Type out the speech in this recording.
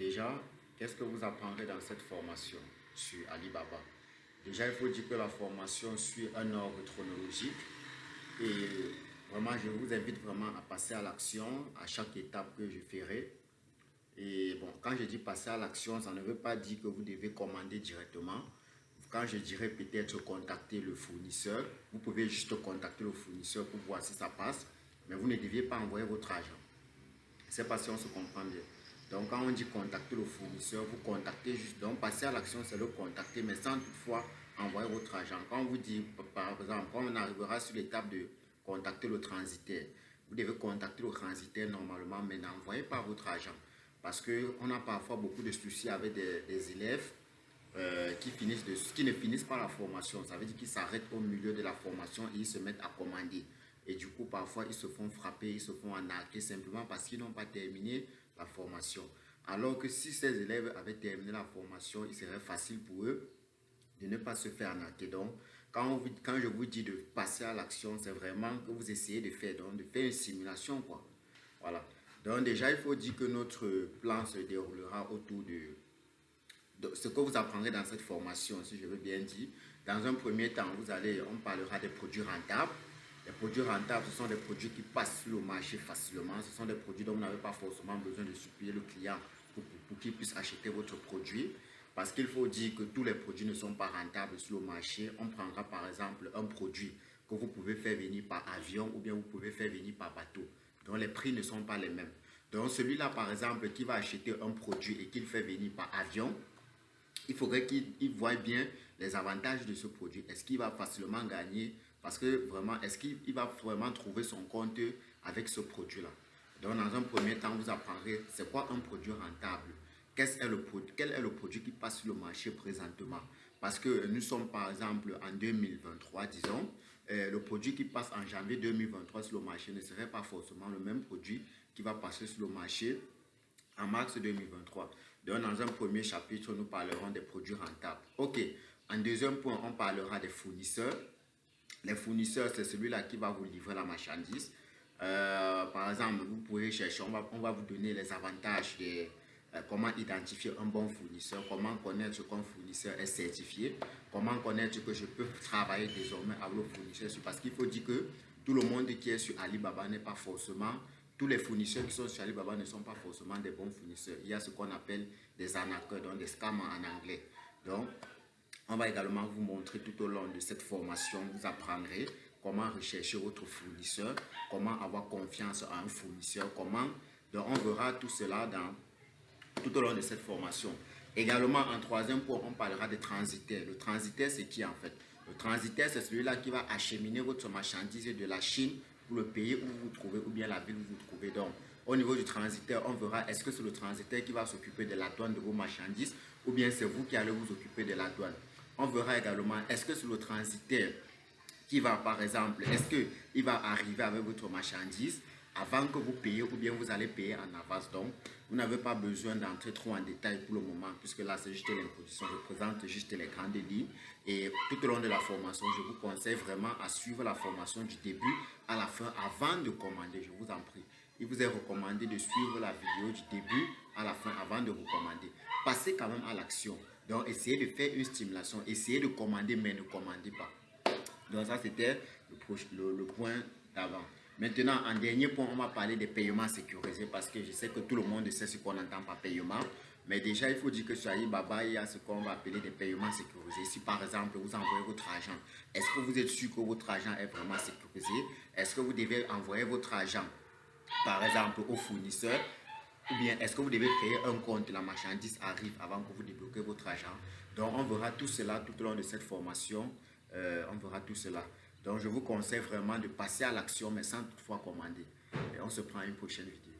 Déjà, qu'est-ce que vous apprendrez dans cette formation sur Alibaba? Déjà, il faut dire que la formation suit un ordre chronologique et vraiment, je vous invite vraiment à passer à l'action à chaque étape que je ferai. Et bon, quand je dis passer à l'action, ça ne veut pas dire que vous devez commander directement. Quand je dirais peut-être contacter le fournisseur, vous pouvez juste contacter le fournisseur pour voir si ça passe, mais vous ne deviez pas envoyer votre argent. C'est pas si on se comprend bien. Donc, quand on dit contacter le fournisseur, vous contactez juste. Donc, passer à l'action, c'est le contacter, mais sans toutefois envoyer votre argent. Quand on vous dit, par exemple, quand on arrivera sur l'étape de contacter le transitaire, vous devez contacter le transitaire normalement, mais n'envoyez pas votre argent. Parce qu'on a parfois beaucoup de soucis avec des élèves qui ne finissent pas la formation. Ça veut dire qu'ils s'arrêtent au milieu de la formation et ils se mettent à commander. Et du coup, parfois, ils se font frapper, ils se font arnaquer simplement parce qu'ils n'ont pas terminé la formation. Alors que si ces élèves avaient terminé la formation, il serait facile pour eux de ne pas se faire arnaquer. Donc, quand je vous dis de passer à l'action, c'est vraiment que vous essayez de faire une simulation, quoi. Voilà. Donc, déjà, il faut dire que notre plan se déroulera autour de ce que vous apprendrez dans cette formation, si je veux bien dire. Dans un premier temps, on parlera des produits rentables. Les produits rentables, ce sont des produits qui passent sur le marché facilement. Ce sont des produits dont vous n'avez pas forcément besoin de supplier le client pour qu'il puisse acheter votre produit. Parce qu'il faut dire que tous les produits ne sont pas rentables sur le marché. On prendra par exemple un produit que vous pouvez faire venir par avion ou bien vous pouvez faire venir par bateau. Donc les prix ne sont pas les mêmes. Donc celui-là par exemple qui va acheter un produit et qu'il fait venir par avion, il faudrait qu'il voie bien les avantages de ce produit. Est-ce qu'il va facilement gagner? Parce que vraiment, est-ce qu'il va vraiment trouver son compte avec ce produit-là? Donc, dans un premier temps, vous apprendrez c'est quoi un produit rentable. Quel est le produit qui passe sur le marché présentement? Parce que nous sommes par exemple en 2023, disons, le produit qui passe en janvier 2023 sur le marché ne serait pas forcément le même produit qui va passer sur le marché en mars 2023. Donc, dans un premier chapitre, nous parlerons des produits rentables. Ok. En deuxième point, on parlera des fournisseurs. Les fournisseurs, c'est celui-là qui va vous livrer la marchandise. Par exemple, vous pouvez chercher, on va vous donner les avantages de comment identifier un bon fournisseur, comment connaître qu'un fournisseur est certifié, comment connaître que je peux travailler désormais avec le fournisseur. Parce qu'il faut dire que tout le monde qui est sur Alibaba n'est pas forcément, tous les fournisseurs qui sont sur Alibaba ne sont pas forcément des bons fournisseurs. Il y a ce qu'on appelle des arnaqueurs, donc des scams en anglais. Donc, on va également vous montrer tout au long de cette formation, vous apprendrez comment rechercher votre fournisseur, comment avoir confiance en un fournisseur, donc on verra tout cela tout au long de cette formation. Également, en troisième point, on parlera de transitaire. Le transitaire, c'est qui en fait? Le transitaire, c'est celui-là qui va acheminer votre marchandise de la Chine pour le pays où vous vous trouvez ou bien la ville où vous vous trouvez. Donc, au niveau du transitaire, on verra est-ce que c'est le transitaire qui va s'occuper de la douane de vos marchandises ou bien c'est vous qui allez vous occuper de la douane. On verra également est-ce que c'est le transitaire qui va, par exemple, est-ce qu'il va arriver avec votre marchandise avant que vous payiez ou bien vous allez payer en avance. Donc, vous n'avez pas besoin d'entrer trop en détail pour le moment puisque là, c'est juste l'introduction. Je présente juste les grandes lignes et tout au long de la formation, je vous conseille vraiment à suivre la formation du début à la fin avant de commander. Je vous en prie. Il vous est recommandé de suivre la vidéo du début à la fin avant de vous commander. Passez quand même à l'action. Donc, essayez de faire une stimulation. Essayez de commander, mais ne commandez pas. Donc ça, c'était le point d'avant. Maintenant, en dernier point, on va parler des paiements sécurisés parce que je sais que tout le monde sait ce qu'on entend par paiement. Mais déjà, il faut dire que sur Alibaba, il y a ce qu'on va appeler des paiements sécurisés. Si par exemple, vous envoyez votre argent, est-ce que vous êtes sûr que votre argent est vraiment sécurisé? Est-ce que vous devez envoyer votre argent, par exemple, au fournisseur? Ou bien est-ce que vous devez créer un compte, la marchandise arrive avant que vous débloquez votre argent? Donc on verra tout cela tout au long de cette formation. On verra tout cela. Donc je vous conseille vraiment de passer à l'action mais sans toutefois commander. Et on se prend à une prochaine vidéo.